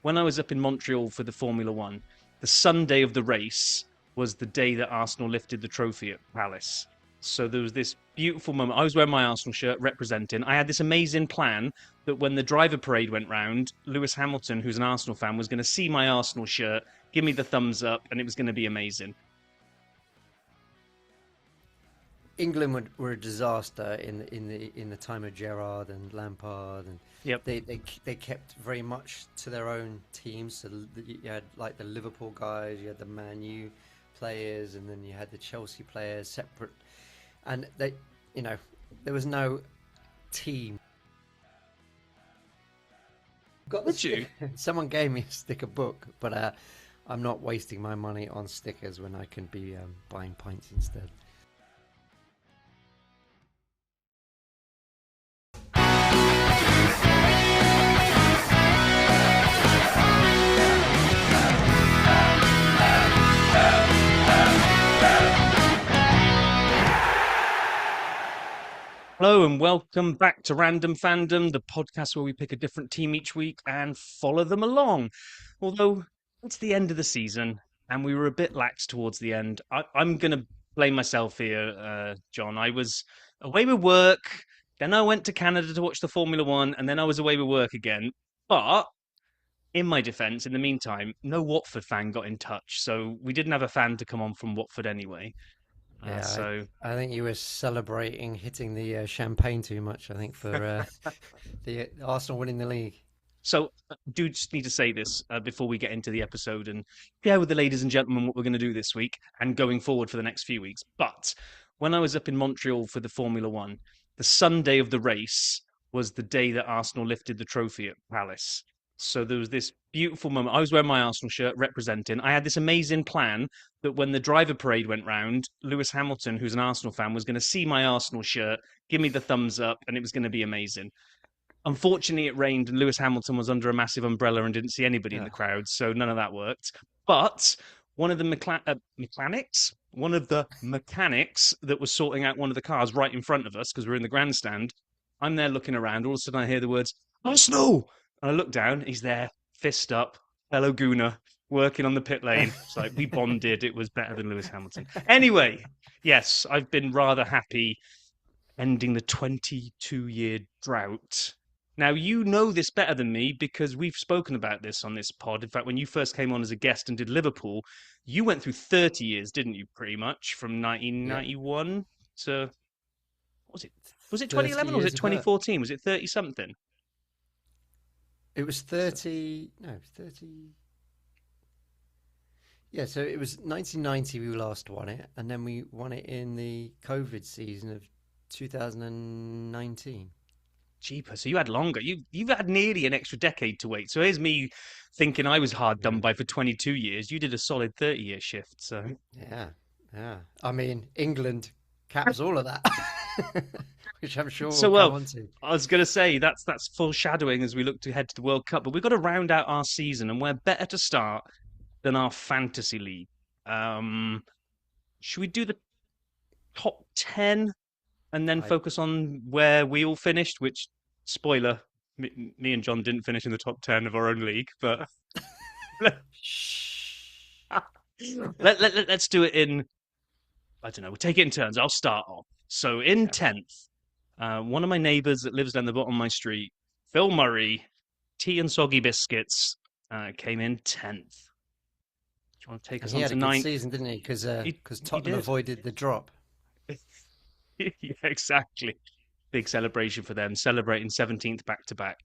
when I was up in Montreal for the Formula One, the Sunday of the race was the day that Arsenal lifted the trophy at Palace. So there was this beautiful moment. I was wearing my Arsenal shirt representing. I had this amazing plan that when the driver parade went round, Lewis Hamilton, who's an Arsenal fan, was going to see my Arsenal shirt, give me the thumbs up, and it was going to be amazing. England were a disaster in the time of Gerrard and Lampard, and Yep. they kept very much to their own teams. So you had like the Liverpool guys, you had the Man U players, and then you had the Chelsea players separate. And there was no team. Would you? Someone gave me a sticker book, but I'm not wasting my money on stickers when I can be buying pints instead. Hello and welcome back to Random Fandom, the podcast where we pick a different team each week and follow them along. Although it's the end of the season and we were a bit lax towards the end, I'm going to blame myself here, John. I was away with work, then I went to Canada to watch the Formula One, and then I was away with work again. But in my defence, in the meantime, no Watford fan got in touch, so we didn't have a fan to come on from Watford anyway. Yeah, I think you were celebrating hitting the champagne too much, I think, for the Arsenal winning the league. So I do just need to say this before we get into the episode and share with the ladies and gentlemen what we're going to do this week and going forward for the next few weeks. But when I was up in Montreal for the Formula One, the Sunday of the race was the day that Arsenal lifted the trophy at Palace. So there was this beautiful moment. I was wearing my Arsenal shirt representing. I had this amazing plan that when the driver parade went round, Lewis Hamilton, who's an Arsenal fan, was going to see my Arsenal shirt, give me the thumbs up, and it was going to be amazing. Unfortunately, it rained and Lewis Hamilton was under a massive umbrella and didn't see anybody in the crowd, so none of that worked. But one of the mechanics that was sorting out one of the cars right in front of us, because we're in the grandstand, I'm there looking around. All of a sudden, I hear the words, Arsenal! And I look down, he's there, fist up, fellow Gooner, working on the pit lane. It's like, we bonded, it was better than Lewis Hamilton. Anyway, yes, I've been rather happy ending the 22-year drought. Now, you know this better than me because we've spoken about this on this pod. In fact, when you first came on as a guest and did Liverpool, you went through 30 years, didn't you, pretty much, from 1991 to, what was it? Was it 2011 or was it 2014? Was it 30-something? It was 30. No, it was 30. Yeah, so it was 1990 we last won it, and then we won it in the COVID season of 2019. Cheaper. So you had longer. You've had nearly an extra decade to wait. So here's me thinking I was hard done by for 22 years. You did a solid 30-year shift. So yeah. I mean, England caps all of that. Which I'm sure so we'll come on to. I was going to say that's foreshadowing as we look to head to the World Cup, but we've got to round out our season, and where better to start than our fantasy league. Should we do the top 10 and then focus on where we all finished? Which, spoiler, me and John didn't finish in the top 10 of our own league, but let's do it in. I don't know. We'll take it in turns. I'll start off. So in 10th. One of my neighbours that lives down the bottom of my street, Phil Murray, tea and soggy biscuits, came in 10th. Do you want to take us on to 9th? He had a good season, didn't he? Because Tottenham avoided the drop. Yeah, exactly. Big celebration for them, celebrating 17th back-to-back.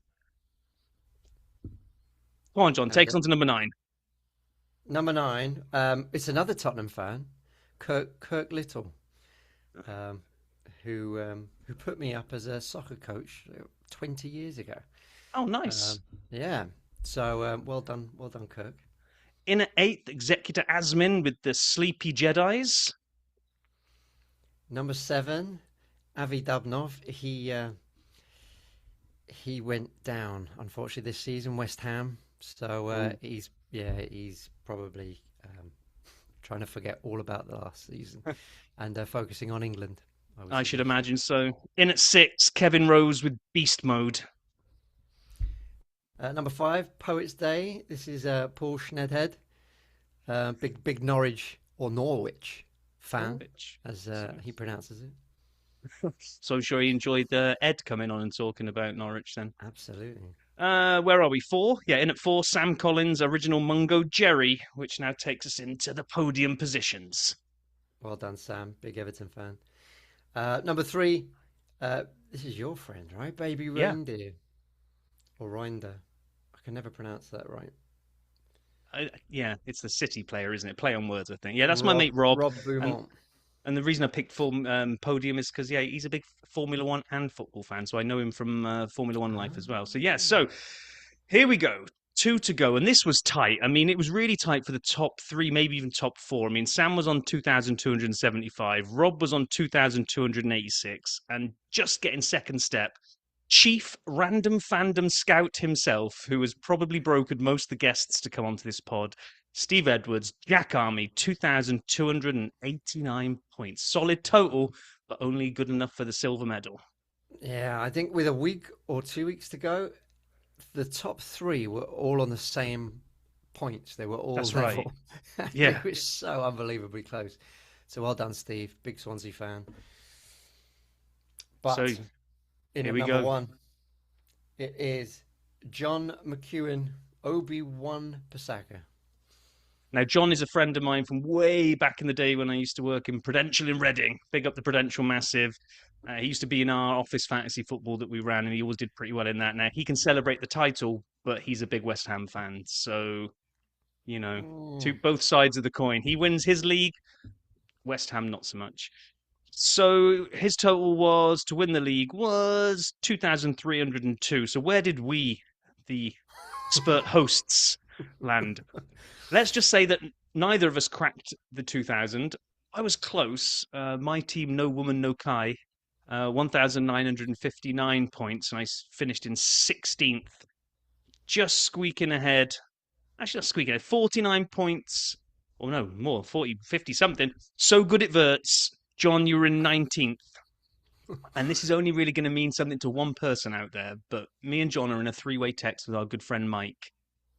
Come on, John, take us on to number 9. Number 9, it's another Tottenham fan, Kirk Little. Who put me up as a soccer coach 20 years ago. Oh, nice. Yeah. So well done, Kirk. In at 8th, Executor Asmin with the Sleepy Jedis. Number 7, Avi Dubnov. He went down, unfortunately, this season, West Ham. So he's probably trying to forget all about the last season and focusing on England. I should imagine so. In at 6, Kevin Rose with Beast Mode. Number 5, Poets Day. This is Paul Schnedhead, big Norwich or Norwich fan, Norwich. as he pronounces it. So I'm sure he enjoyed Ed coming on and talking about Norwich then. Absolutely. Where are we? 4? Yeah, in at 4, Sam Collins, original Mungo Jerry, which now takes us into the podium positions. Well done, Sam. Big Everton fan. Number 3, this is your friend, right? Baby Yeah. Reindeer. Or Reinder. I can never pronounce that right. Yeah, it's the City player, isn't it? Play on words, I think. Yeah, that's my Rob mate Rob. Rob And Beaumont. and the reason I picked podium is because, yeah, he's a big Formula One and football fan. So I know him from Formula One life as well. So, yeah, so here we go. 2 to go. And this was tight. I mean, it was really tight for the top 3, maybe even top 4. I mean, Sam was on 2,275. Rob was on 2,286. And just getting second step, Chief Random Fandom Scout himself, who has probably brokered most of the guests to come onto this pod, Steve Edwards, Jack Army, 2,289 points. Solid total, but only good enough for the silver medal. Yeah, I think with a week or 2 weeks to go, the top 3 were all on the same points. They were all That's right. level. Yeah. It was so unbelievably close. So well done, Steve. Big Swansea fan. So But in here at we number go. 1, it is John McEwen, Obi-Wan Pasaka. Now, John is a friend of mine from way back in the day when I used to work in Prudential in Reading. Big up the Prudential Massive. He used to be in our office fantasy football that we ran, and he always did pretty well in that. Now, he can celebrate the title, but he's a big West Ham fan. So, to Mm. both sides of the coin. He wins his league, West Ham not so much. So his total was to win the league was 2,302. So where did we, the expert hosts, land? Let's just say that neither of us cracked the 2,000. I was close. My team, No Woman, No Kai, 1,959 points, and I finished in 16th, just squeaking ahead. Actually, not squeaking ahead, 49 points. Or no, more, 40, 50 something. So good it verts. John, you were in 19th. And this is only really going to mean something to one person out there, but me and John are in a 3-way text with our good friend Mike,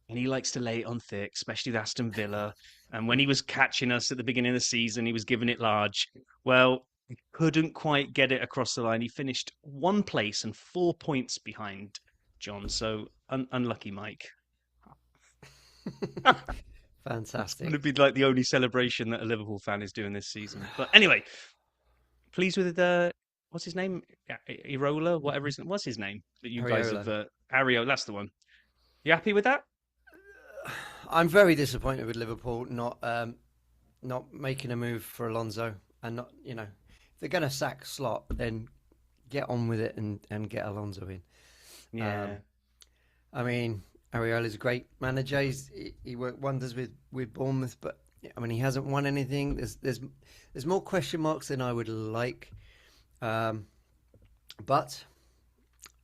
and he likes to lay it on thick, especially with Aston Villa. And when he was catching us at the beginning of the season, he was giving it large. Well, he couldn't quite get it across the line. He finished 1 place and 4 points behind John. So unlucky, Mike. It's going Fantastic. to be like the only celebration that a Liverpool fan is doing this season. But anyway, pleased with what's his name? Irola, whatever what's his name that you guys have Ariola. Ario, that's the one. You happy with that? I'm very disappointed with Liverpool not making a move for Alonso and not, if they're going to sack Slot, then get on with it and get Alonso in. Yeah. I mean, Ariola's a great manager. He worked wonders with Bournemouth, but I mean, he hasn't won anything. There's more question marks than I would like, but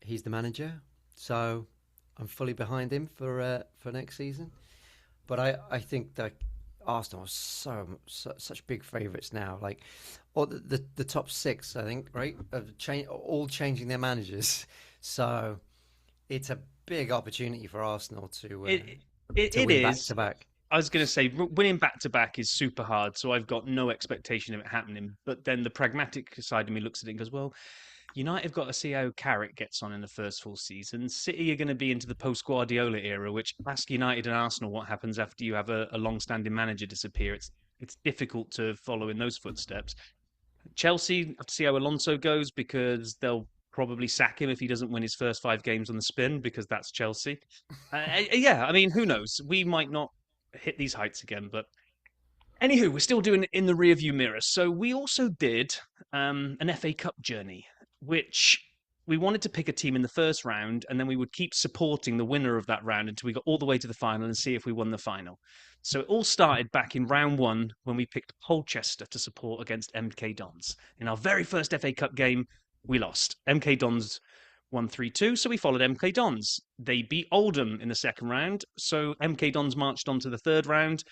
he's the manager, so I'm fully behind him for next season. But I think that Arsenal are such big favourites now. Like, or the top 6, I think, right, all changing their managers. So it's a big opportunity for Arsenal to It win back is. to back. I was going to say winning back to back is super hard, so I've got no expectation of it happening. But then the pragmatic side of me looks at it and goes, "Well, United have got to see how Carrick gets on in the first full season. City are going to be into the post Guardiola era, which ask United and Arsenal what happens after you have a long-standing manager disappear. It's difficult to follow in those footsteps. Chelsea have to see how Alonso goes because they'll probably sack him if he doesn't win his first 5 games on the spin because that's Chelsea. Yeah, I mean, who knows? We might not hit these heights again, but anywho, we're still doing it in the rearview mirror. So we also did an FA Cup journey, which we wanted to pick a team in the first round, and then we would keep supporting the winner of that round until we got all the way to the final and see if we won the final. So it all started back in round 1 when we picked Colchester to support against MK Dons. In our very first FA Cup game, we lost. MK Dons won 3-2, so we followed MK Dons. They beat Oldham in the second round, so MK Dons marched on to the third round.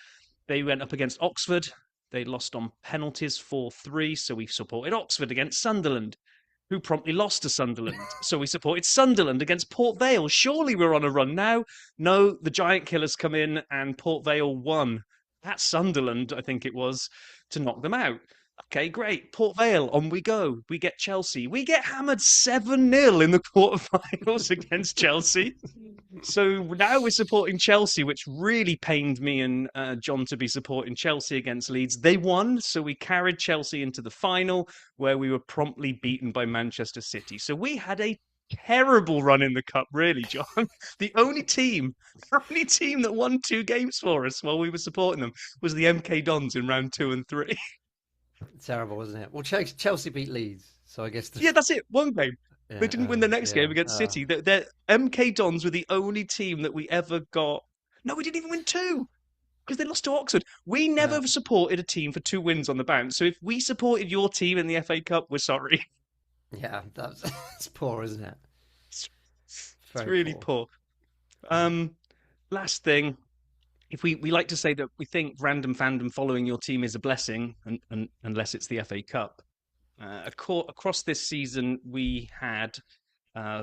They went up against Oxford. They lost on penalties 4-3, so we supported Oxford against Sunderland. who promptly lost to Sunderland. So we supported Sunderland against Port Vale. Surely we're on a run now. No, the Giant Killers come in and Port Vale won at Sunderland, I think it was, to knock them out. Okay, great. Port Vale, on we go. We get Chelsea. We get hammered 7-0 in the quarterfinals against Chelsea. So now we're supporting Chelsea, which really pained me and John to be supporting Chelsea against Leeds. They won, so we carried Chelsea into the final, where we were promptly beaten by Manchester City. So we had a terrible run in the cup, really, John. The only team that won 2 games for us while we were supporting them was the MK Dons in round 2 and 3. Terrible, wasn't it? Well, Chelsea beat Leeds, so I guess. Yeah, that's it. 1 game. Yeah, They didn't win the next game against City. Their MK Dons were the only team that we ever got. No, we didn't even win 2 because they lost to Oxford. We never supported a team for 2 wins on the bounce. So if we supported your team in the FA Cup, we're sorry. Yeah, that's poor, isn't it? It's really poor. Last thing, if we like to say that we think Random Fandom following your team is a blessing, and unless it's the FA Cup. Across this season, we had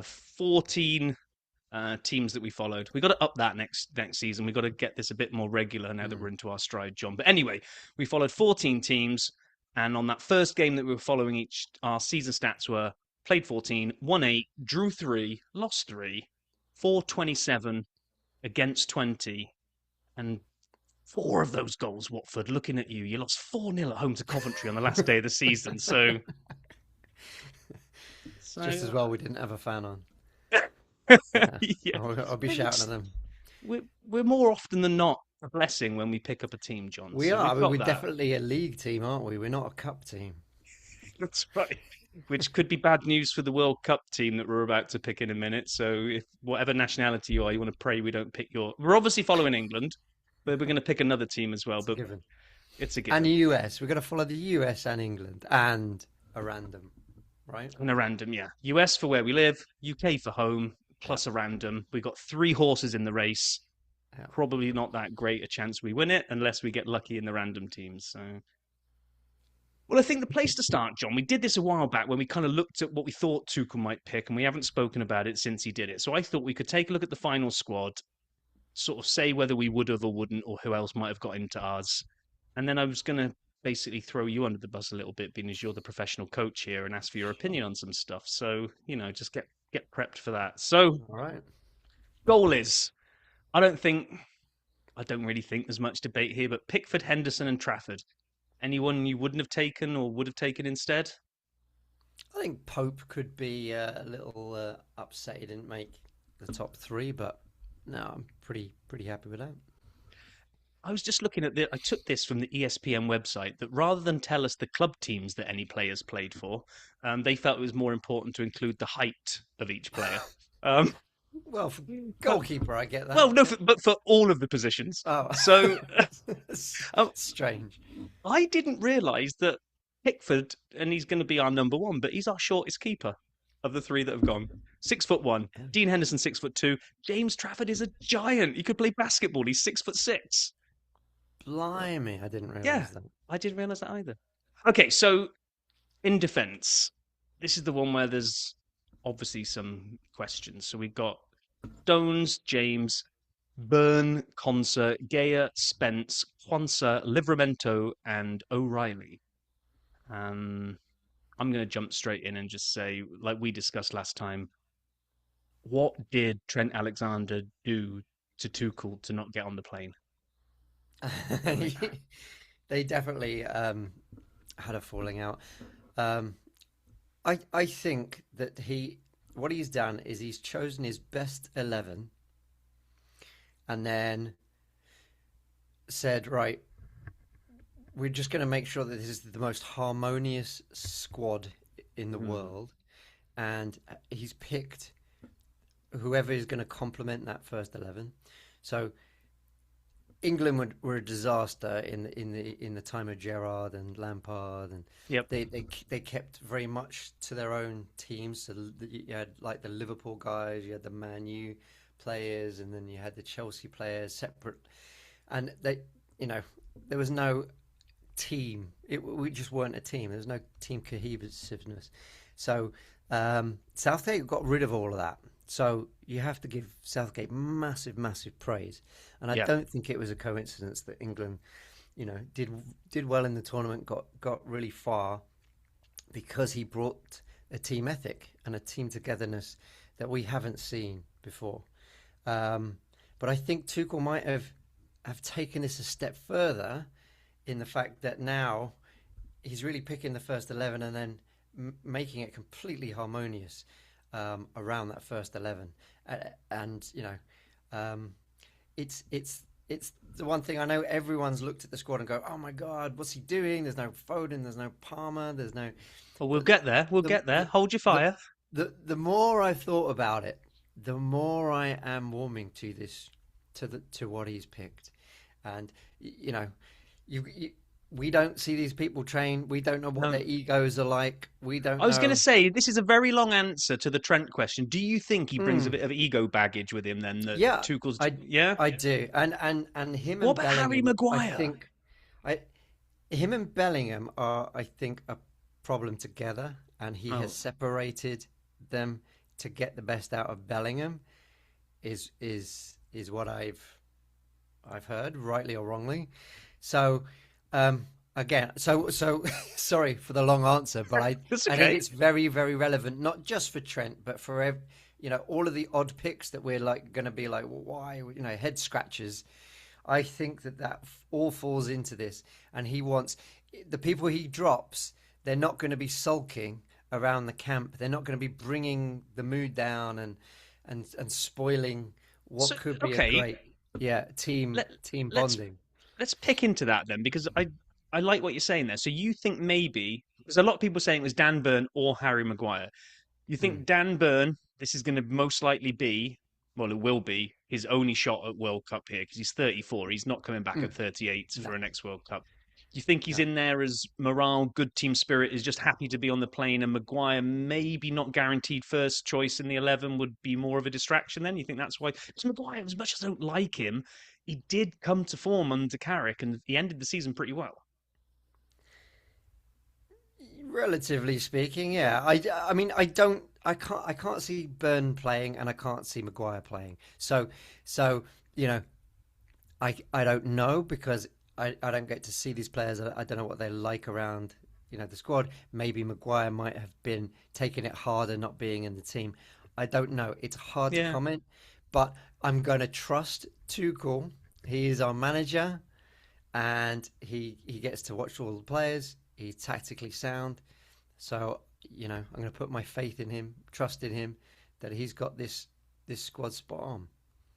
14 teams that we followed. We got to up that next season. We got to get this a bit more regular now that we're into our stride, John. But anyway, we followed 14 teams, and on that first game that we were following, our season stats were played 14, won 8, drew 3, lost 3, 427 against 20, and 4 of those goals, Watford, looking at you. You lost 4-0 at home to Coventry on the last day of the season. So just as well we didn't have a fan on. Yeah. I'll be shouting at them. We're more often than not a blessing when we pick up a team, John. We are. I mean, we're definitely a league team, aren't we? We're not a cup team. That's right. Which could be bad news for the World Cup team that we're about to pick in a minute. So if whatever nationality you are, you want to pray we don't pick your... We're obviously following England, but we're going to pick another team as well. It's a given. And the US. We're going to follow the US and England and a random, right? And a random, yeah. US for where we live, UK for home, plus a random. We've got 3 horses in the race. Yeah. Probably not that great a chance we win it unless we get lucky in the random teams. So... Well, I think the place to start, John, we did this a while back when we kind of looked at what we thought Tuchel might pick, and we haven't spoken about it since he did it. So I thought we could take a look at the final squad, sort of say whether we would have or wouldn't, or who else might have got into ours. And then I was going to basically throw you under the bus a little bit, being as you're the professional coach here, and ask for your opinion on some stuff. So, just get prepped for that. So, all right. Goal is, I don't really think there's much debate here, but Pickford, Henderson, and Trafford. Anyone you wouldn't have taken or would have taken instead? I think Pope could be a little upset he didn't make the top 3, but no, I'm pretty happy with that. I was just looking at I took this from the ESPN website, that rather than tell us the club teams that any players played for, they felt it was more important to include the height of each player. Well, for goalkeeper, I get that. Well, no, but for all of the positions. Oh, so strange. I didn't realise that Pickford, and he's going to be our number 1, but he's our shortest keeper of the 3 that have gone. 6'1". Yeah. Dean Henderson 6'2". James Trafford is a giant. He could play basketball. He's 6'6". Blimey, I didn't realise that. I didn't realise that either. Okay, so in defence, this is the one where there's obviously some questions. So we've got Stones, James, Byrne, Conser, Gaya, Spence, Quansah, Livramento, and O'Reilly. I'm going to jump straight in and just say, like we discussed last time, what did Trent Alexander do to Tuchel to not get on the plane? They definitely had a falling out. I think that what he's done is he's chosen his best 11 and then said, right, we're just going to make sure that this is the most harmonious squad in the world. And he's picked whoever is going to complement that first 11. So England were a disaster in the time of Gerrard and Lampard, and they kept very much to their own teams. So you had like the Liverpool guys, you had the Man U players, and then you had the Chelsea players separate. And there was no team. We just weren't a team. There was no team cohesiveness. So Southgate got rid of all of that. So you have to give Southgate massive, massive praise. And I Yeah. don't think it was a coincidence that England, did well in the tournament, got really far because he brought a team ethic and a team togetherness that we haven't seen before. But I think Tuchel might have taken this a step further in the fact that now he's really picking the first 11 and then making it completely harmonious around that first 11. And it's the one thing I know everyone's looked at the squad and go, oh my God, what's he doing? There's no Foden, there's no Palmer, there's no. Well, we'll But get there. We'll the get there. the Hold your the fire. the more I've thought about it, the more I am warming to what he's picked, and you we don't see these people train. We don't know what No. their egos are like. We don't I was going to know. say, this is a very long answer to the Trent question. Do you think he brings a Mm, bit of ego baggage with him then that yeah, Tuchel's, I yeah? I do, and him What and about Harry Bellingham, I Maguire? think, I him and Bellingham are, I think, a problem together, and he has Oh, separated them to get the best out of Bellingham. Is what I've heard, rightly or wrongly. So, again, so sorry for the long answer, but that's I think okay. it's very, very relevant, not just for Trent, but for all of the odd picks that we're like going to be like, well, why, head scratchers. I think that all falls into this, and he wants the people he drops. They're not going to be sulking around the camp. They're not going to be bringing the mood down and spoiling So, what could be a okay, great, yeah, team let, team let's bonding. let's pick into that then, because I like what you're saying there. So you think maybe, because a lot of people saying it was Dan Burn or Harry Maguire. You Mm, think Dan Burn, this is going to most likely be, well, it will be his only shot at World Cup here because he's 34. He's not coming back mm, at 38 no, for a next World Cup. Do you think he's no. in there as morale, good team spirit, is just happy to be on the plane, and Maguire maybe not guaranteed first choice in the 11 would be more of a distraction then? You think that's why? Because Maguire, as much as I don't like him, he did come to form under Carrick and he ended the season pretty well. Relatively speaking, yeah. I mean, I can't see Burn playing, and I can't see Maguire playing. So you know, I don't know because I don't get to see these players. I don't know what they're like around the squad. Maybe Maguire might have been taking it harder not being in the team. I don't know. It's hard to Yeah. comment, but I'm going to trust Tuchel. He is our manager, and he gets to watch all the players. He's tactically sound, so I'm going to put my faith in him, trust in him, that he's got this squad spot on.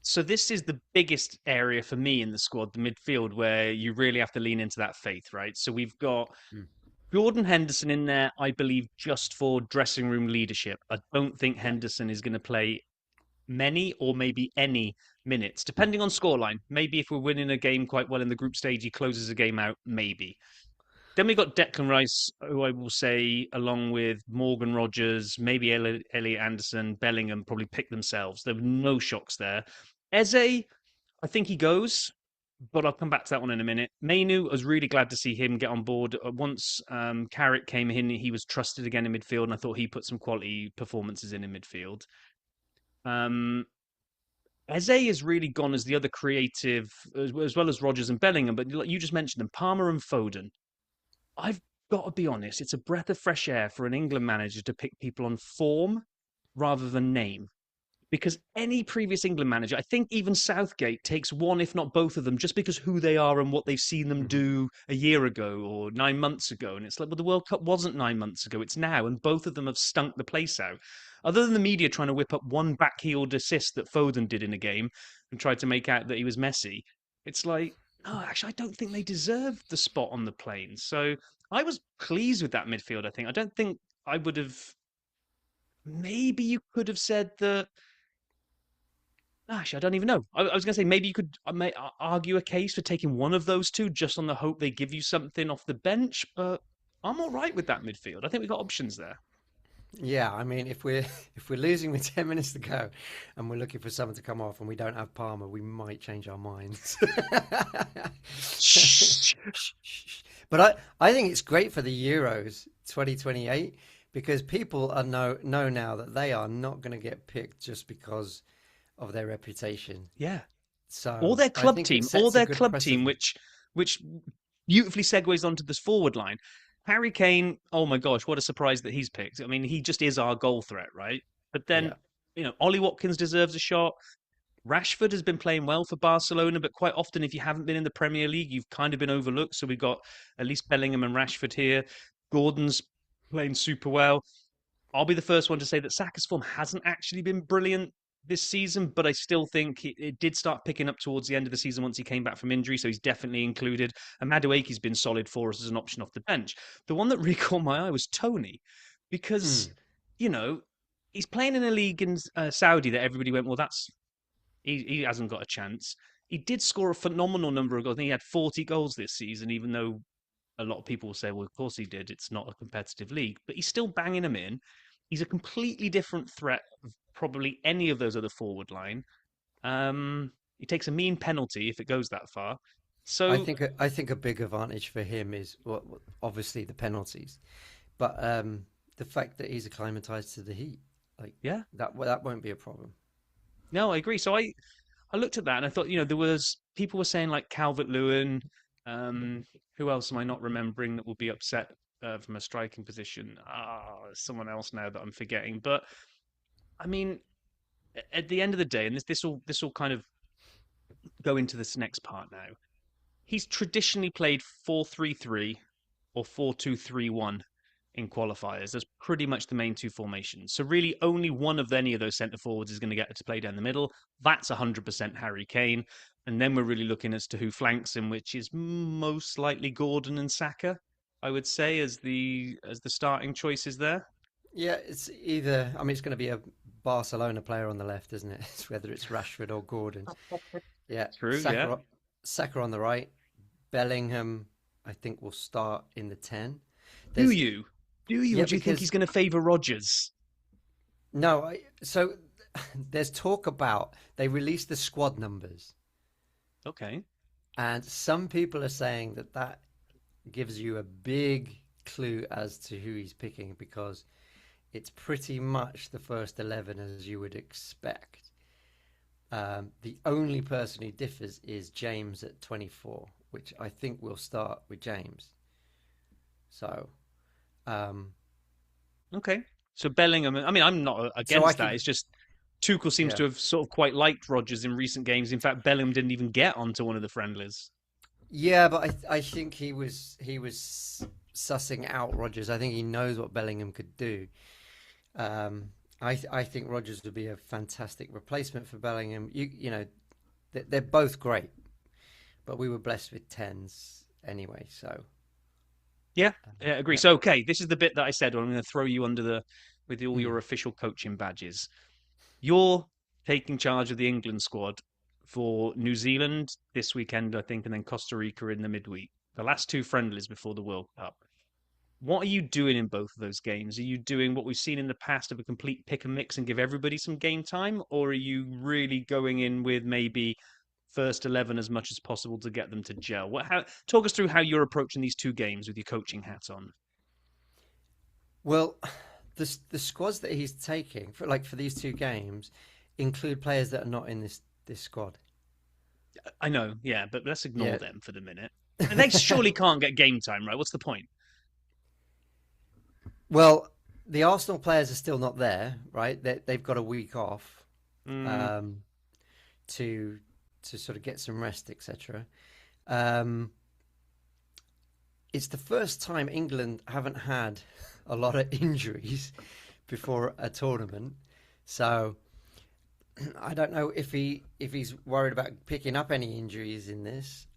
So this is the biggest area for me in the squad, the midfield, where you really have to lean into that faith, right? So we've got Mm. Jordan Henderson in there, I believe, just for dressing room leadership. I don't think Yeah. Henderson is going to play many or maybe any minutes, depending on scoreline. Maybe if we're winning a game quite well in the group stage, he closes a game out, maybe. Then we got Declan Rice, who I will say, along with Morgan Rogers, maybe Elliot Anderson, Bellingham, probably pick themselves. There were no shocks there. Eze, I think he goes, but I'll come back to that one in a minute. Mainu, I was really glad to see him get on board. Once Carrick came in, he was trusted again in midfield, and I thought he put some quality performances in midfield. Um, Eze has really gone as the other creative, as well as Rogers and Bellingham, but like you just mentioned them, Palmer and Foden. I've got to be honest, it's a breath of fresh air for an England manager to pick people on form rather than name. Because any previous England manager, I think even Southgate takes one, if not both of them, just because who they are and what they've seen them Hmm. do a year ago or 9 months ago. And it's like, well, the World Cup wasn't 9 months ago, it's now. And both of them have stunk the place out. Other than the media trying to whip up one backheeled assist that Foden did in a game and tried to make out that he was Messi, it's like, no, actually, I don't think they deserved the spot on the plane. So I was pleased with that midfield, I think. I don't think I would have. Maybe you could have said that. Actually, I don't even know. I was going to say maybe you could argue a case for taking one of those two just on the hope they give you something off the bench, but I'm all right with that midfield. I think we've got options there. Yeah, I mean, if we're if we're losing with 10 minutes to go, and we're looking for someone to come off, and we don't have Palmer, we might change our minds. Shh. But I think it's great for the Euros 2028 because people are know now that they are not going to get picked just because of their reputation. Yeah. So I think it Or sets a their good club team, precedent. which beautifully segues onto this forward line. Harry Kane, oh my gosh, what a surprise that he's picked. I mean, he just is our goal threat, right? But then, Yeah. Ollie Watkins deserves a shot. Rashford has been playing well for Barcelona, but quite often, if you haven't been in the Premier League, you've kind of been overlooked. So we've got at least Bellingham and Rashford here. Gordon's playing super well. I'll be the first one to say that Saka's form hasn't actually been brilliant this season, but I still think it did start picking up towards the end of the season once he came back from injury, so he's definitely included. And Madueke's been solid for us as an option off the bench. The one that really caught my eye was Tony, because, Mm. you know, he's playing in a league in Saudi that everybody went, well, he hasn't got a chance. He did score a phenomenal number of goals. I think he had 40 goals this season, even though a lot of people will say, well, of course he did. It's not a competitive league, but he's still banging them in. He's a completely different threat of probably any of those other forward line. He takes a mean penalty if it goes that far. So I think a big advantage for him is obviously the penalties, but the fact that he's acclimatized to the heat, like yeah, that won't be a problem. no, I agree. So I looked at that and I thought, there was people were saying like Calvert Lewin. Um, who else am I not remembering that will be upset from a striking position? Someone else now that I'm forgetting. But I mean, at the end of the day, and this will kind of go into this next part now. He's traditionally played 4-3-3 or 4-2-3-1 in qualifiers. That's pretty much the main two formations. So really only one of any of those centre forwards is going to get to play down the middle. That's 100% Harry Kane. And then we're really looking as to who flanks him, which is most likely Gordon and Saka, I would say, as the starting choices there. Yeah, it's either. I mean, it's going to be a Barcelona player on the left, isn't it? It's whether it's Rashford or Gordon. Yeah, True, yeah. Saka on the right. Bellingham, I think, will start in the 10. Do There's you? Do you? Or yeah, do you think because he's going to favour Rodgers? no, so there's talk about they released the squad numbers, Okay. and some people are saying that that gives you a big clue as to who he's picking because it's pretty much the first 11 as you would expect. The only person who differs is James at 24, which I think will start with James. So, um, Okay. So Bellingham, I mean, I'm not so I against that. could, It's just Tuchel seems yeah, to have sort of quite liked Rodgers in recent games. In fact, Bellingham didn't even get onto one of the friendlies. yeah, but I think he was sussing out Rodgers. I think he knows what Bellingham could do. I think Rodgers would be a fantastic replacement for Bellingham. You know, they're both great, but we were blessed with tens anyway. So Yeah, yeah, agree. yeah. So, okay, this is the bit that I said. I'm going to throw you under with all Mm. your official coaching badges. You're taking charge of the England squad for New Zealand this weekend, I think, and then Costa Rica in the midweek. The last two friendlies before the World Cup. What are you doing in both of those games? Are you doing what we've seen in the past of a complete pick and mix and give everybody some game time? Or are you really going in with maybe first 11 as much as possible to get them to gel? Talk us through how you're approaching these two games with your coaching hat on. Well, the squads that he's taking for these two games include players that are not in this squad. I know, yeah, but let's ignore Yeah. them for the minute. And they surely can't get game time, right? What's the point? Well, the Arsenal players are still not there, right? They've got a week off Mm, um, to sort of get some rest, etc. Um, it's the first time England haven't had a lot of injuries before a tournament, so I don't know if he's worried about picking up any injuries in this.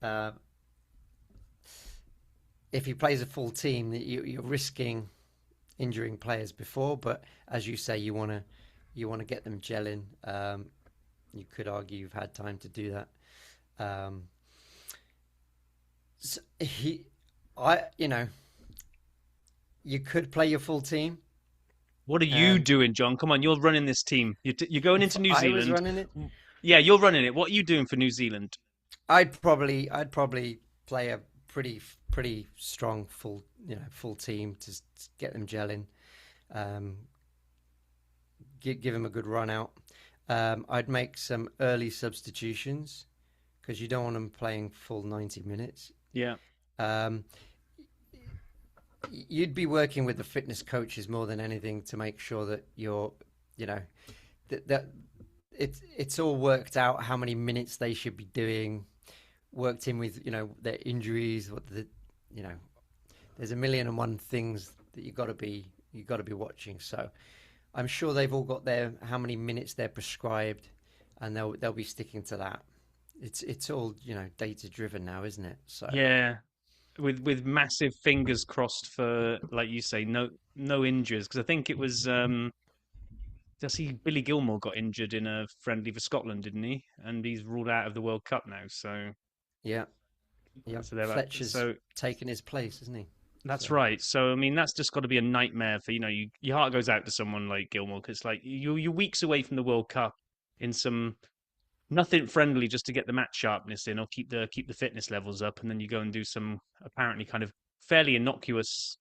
If he plays a full team, you're risking injuring players before, but as you say, you want to get them gelling. You could argue you've had time to do that. Um, so you could play your full team. what are you Um, doing, John? Come on, you're running this team. You're going if into New I was Zealand. running it, Yeah, you're running it. What are you doing for New Zealand? I'd probably play a pretty strong full team to get them gelling. Um, give him a good run out. I'd make some early substitutions because you don't want them playing full 90 minutes. Yeah. Um, you'd be working with the fitness coaches more than anything to make sure that you're, you know, that it's all worked out how many minutes they should be doing, worked in with their injuries, what the you know, there's a million and one things that you got to be watching. So I'm sure they've all got their how many minutes they're prescribed, and they'll be sticking to that. It's all data driven now, isn't it? So Yeah. With massive fingers crossed for, like you say, no injuries, because I think it was I see Billy Gilmore got injured in a friendly for Scotland, didn't he? And he's ruled out of the World Cup now. So yeah, yeah. so they're like, Fletcher's so taken his place, isn't he? that's So right. So I mean, that's just got to be a nightmare for your heart goes out to someone like Gilmore, because like you're weeks away from the World Cup in some nothing friendly just to get the match sharpness in or keep the fitness levels up, and then you go and do some apparently kind of fairly innocuous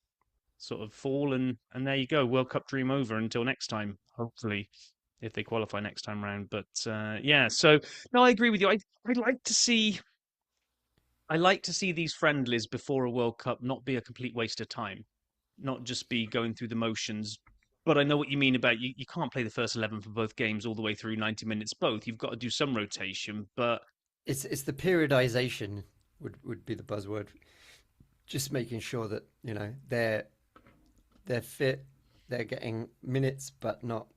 sort of fall, and there you go, World Cup dream over until next time, hopefully, if they qualify next time round. But yeah, so no, I agree with you. I'd like to see. I like to see these friendlies before a World Cup not be a complete waste of time, not just be going through the motions. But I know what you mean about you can't play the first 11 for both games all the way through 90 minutes both. You've got to do some rotation. But it's the periodization would be the buzzword. Just making sure that they're fit, they're getting minutes, but not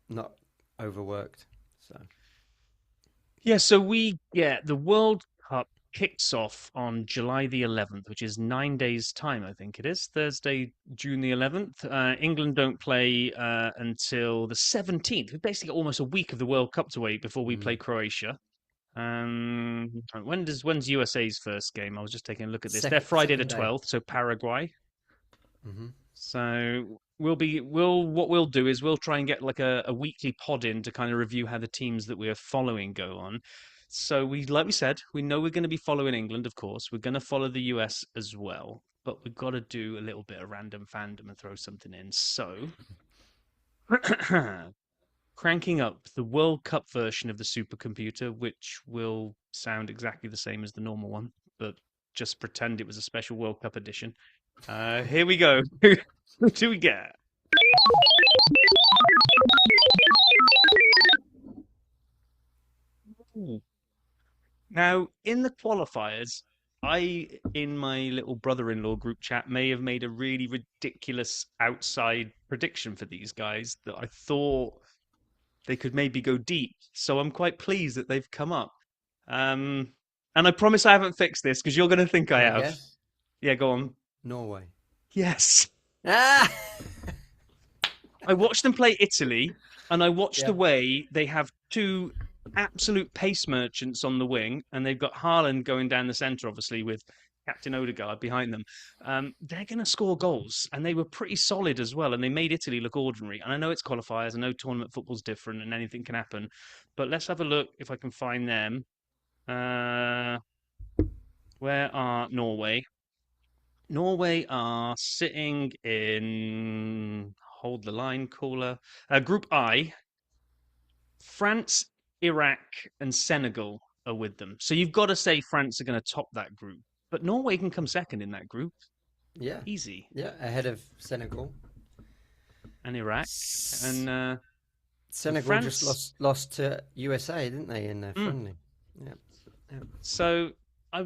overworked. So yeah, so we get the World Cup kicks off on July the 11th, which is 9 days' time, I think it is. Thursday, June the 11th. England don't play until the 17th. We've basically got almost a week of the World Cup to wait before we play Croatia. When's USA's first game? I was just taking a look at this. They're Friday the second day. 12th, so Paraguay. Hmm. So what we'll do is we'll try and get like a weekly pod in to kind of review how the teams that we are following go on. So like we said, we know we're going to be following England, of course. We're going to follow the US as well, but we've got to do a little bit of random fandom and throw something in. So cranking up the World Cup version of the supercomputer, which will sound exactly the same as the normal one, but just pretend it was a special World Cup edition. Here we go. Who do we get? Ooh. Now, in the qualifiers, in my little brother-in-law group chat, may have made a really ridiculous outside prediction for these guys that I thought they could maybe go deep. So I'm quite pleased that they've come up. Um, and I promise I haven't fixed this because you're going to think I Can I have. guess? Yeah, go on. Norway. Yes. Ah. I watched them play Italy, and I watched the Yeah. way they have two absolute pace merchants on the wing, and they've got Haaland going down the centre, obviously, with Captain Odegaard behind them. They're going to score goals, and they were pretty solid as well, and they made Italy look ordinary. And I know it's qualifiers, I know tournament football's different, and anything can happen. But let's have a look if I can find them. Uh, where are Norway? Norway are sitting in, hold the line, caller. Group I. France, Iraq, and Senegal are with them. So you've got to say France are going to top that group. But Norway can come second in that group. Yeah. Easy. Yeah. Ahead of Senegal. And Iraq. S- And Senegal just France. lost to USA, didn't they, in their Mm. friendly? Yeah. Yeah. So at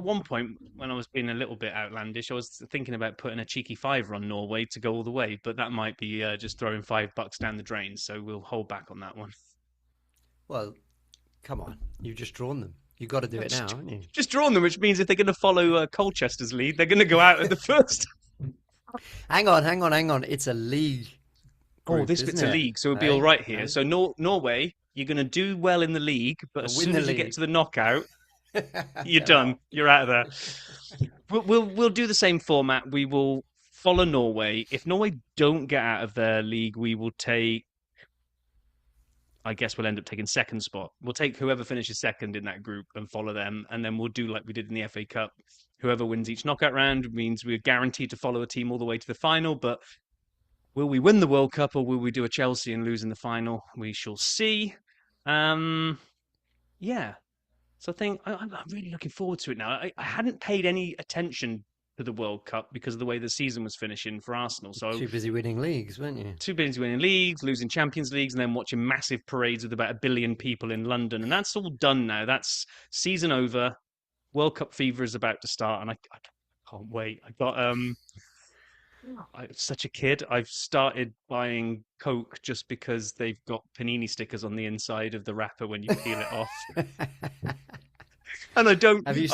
one point, when I was being a little bit outlandish, I was thinking about putting a cheeky fiver on Norway to go all the way. But that might be just throwing $5 down the drain. So we'll hold back on that one. Well, come on. You've just drawn them. You've got to do it now, haven't you? Just drawn them, which means if they're going to follow Colchester's lead, they're going to go out at the first. Hang on. It's a league group, This bit's isn't a it? league, so we'll be all Hey, right here. hey. So Norway, you're going to do well in the league, but as Win soon the as you get league. to the knockout, you're They're done. out. You're out of there. We'll do the same format. We will follow Norway. If Norway don't get out of their league, we will take. I guess we'll end up taking second spot. We'll take whoever finishes second in that group and follow them, and then we'll do like we did in the FA Cup. Whoever wins each knockout round means we're guaranteed to follow a team all the way to the final. But Will we win the World Cup or will we do a Chelsea and lose in the final? We shall see. Um, yeah. So I think I'm really looking forward to it now. I hadn't paid any attention to the World Cup because of the way the season was finishing for Arsenal. So Too busy winning leagues, weren't you? too busy winning leagues, losing Champions Leagues, and then watching massive parades with about 1 billion people in London. And that's all done now. That's season over. World Cup fever is about to start, and I can't wait. I got I'm such a kid. I've started buying Coke just because they've got panini stickers on the inside of the wrapper when you peel it off. And I don't. Have you?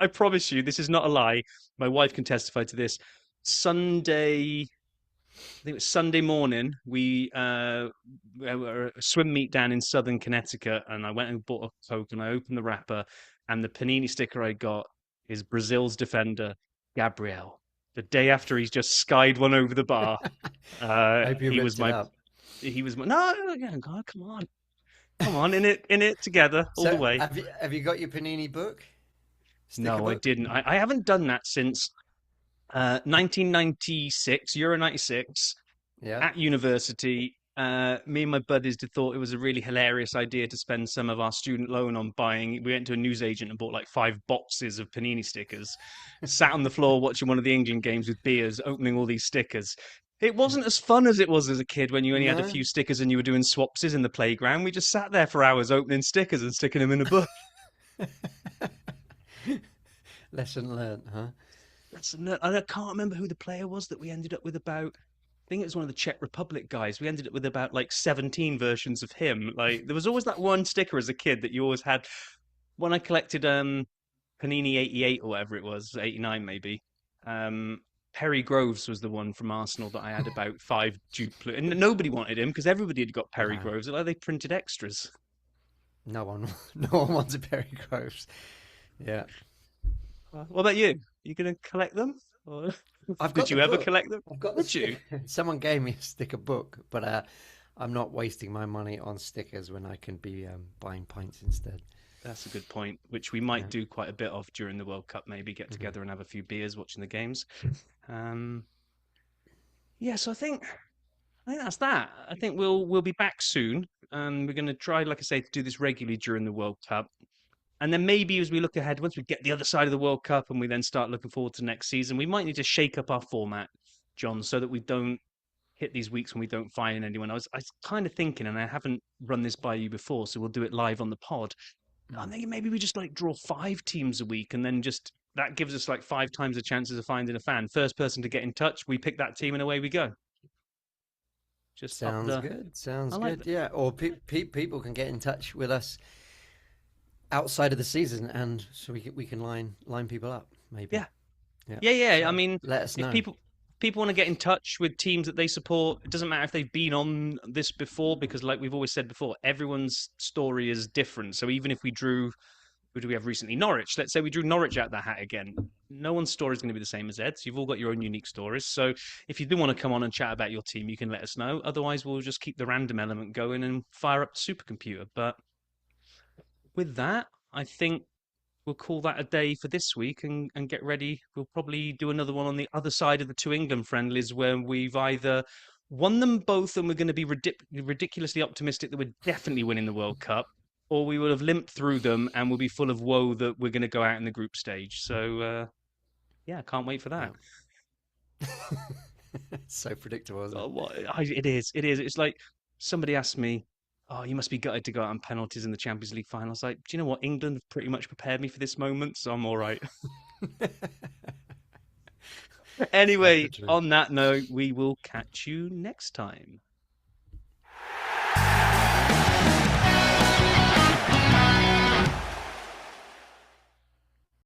I promise you, this is not a lie. My wife can testify to this. Sunday, I think it was Sunday morning. We were at a swim meet down in southern Connecticut, and I went and bought a Coke, and I opened the wrapper, and the panini sticker I got is Brazil's defender Gabriel. The day after he's just skied one over the bar. I hope you He was ripped it my. up. He was my. No, yeah, God, come on, in it together all the So way. have you got your Panini book? Sticker No, I book? didn't. I haven't done that since 1996, Euro 96, Yeah. at university. Me and my buddies thought it was a really hilarious idea to spend some of our student loan on buying. We went to a newsagent and bought like 5 boxes of panini stickers, sat on the floor watching one of the England games with beers, opening all these stickers. It wasn't as fun as it was as a kid when you only had a No. few stickers and you were doing swapsies in the playground. We just sat there for hours opening stickers and sticking them in a book. Lesson learned, huh? I can't remember who the player was that we ended up with about. I think it was one of the Czech Republic guys. We ended up with about like 17 versions of him. Like there was always that one sticker as a kid that you always had. When I collected Panini 88 or whatever it was, 89 maybe. Perry Groves was the one from Arsenal that I had about 5 duplicate, and nobody wanted him because everybody had got Perry No. Groves. Like they printed extras. No one, no one wants a Perry Groves. Yeah. What about you? You gonna collect them? Or I've did got you the ever book. collect them? I've got the Would you? Someone gave me a sticker book, but I'm not wasting my money on stickers when I can be buying pints instead. That's a good point, which we might Yeah. do quite a bit of during the World Cup. Maybe get Mhm. together and have a few beers watching the games. Um, yeah, so I think that's that. I think we'll be back soon, and we're going to try, like I say, to do this regularly during the World Cup. And then maybe as we look ahead, once we get the other side of the World Cup and we then start looking forward to next season, we might need to shake up our format, John, so that we don't hit these weeks when we don't find anyone. I was kind of thinking, and I haven't run this by you before, so we'll do it live on the pod. I'm thinking maybe we just like draw 5 teams a week and then just that gives us like 5 times the chances of finding a fan. First person to get in touch, we pick that team and away we go. Just up Sounds the. good. Sounds I like good. that. Yeah. Or people can get in touch with us outside of the season, and so we can line people up. Maybe. Yeah, Yeah. yeah. I So mean, let us if know. people want to get in touch with teams that they support, it doesn't matter if they've been on this before, because like we've always said before, everyone's story is different. So even if we drew, who do we have recently? Norwich. Let's say we drew Norwich out the hat again. No one's story is going to be the same as Ed's. You've all got your own unique stories. So if you do want to come on and chat about your team, you can let us know. Otherwise, we'll just keep the random element going and fire up the supercomputer. But with that, I think we'll call that a day for this week and get ready. We'll probably do another one on the other side of the 2 England friendlies where we've either won them both and we're going to be ridiculously optimistic that we're definitely winning the World Cup, or we will have limped through them and we'll be full of woe that we're going to go out in the group stage. So, yeah, can't wait for that. Yeah. So predictable, isn't it? It is. It is. It's like somebody asked me, "Oh, you must be gutted to go out on penalties in the Champions League final." I was like, "Do you know what? England have pretty much prepared me for this moment, so I'm all right." That's the Anyway, truth. on that note, we will catch you next time.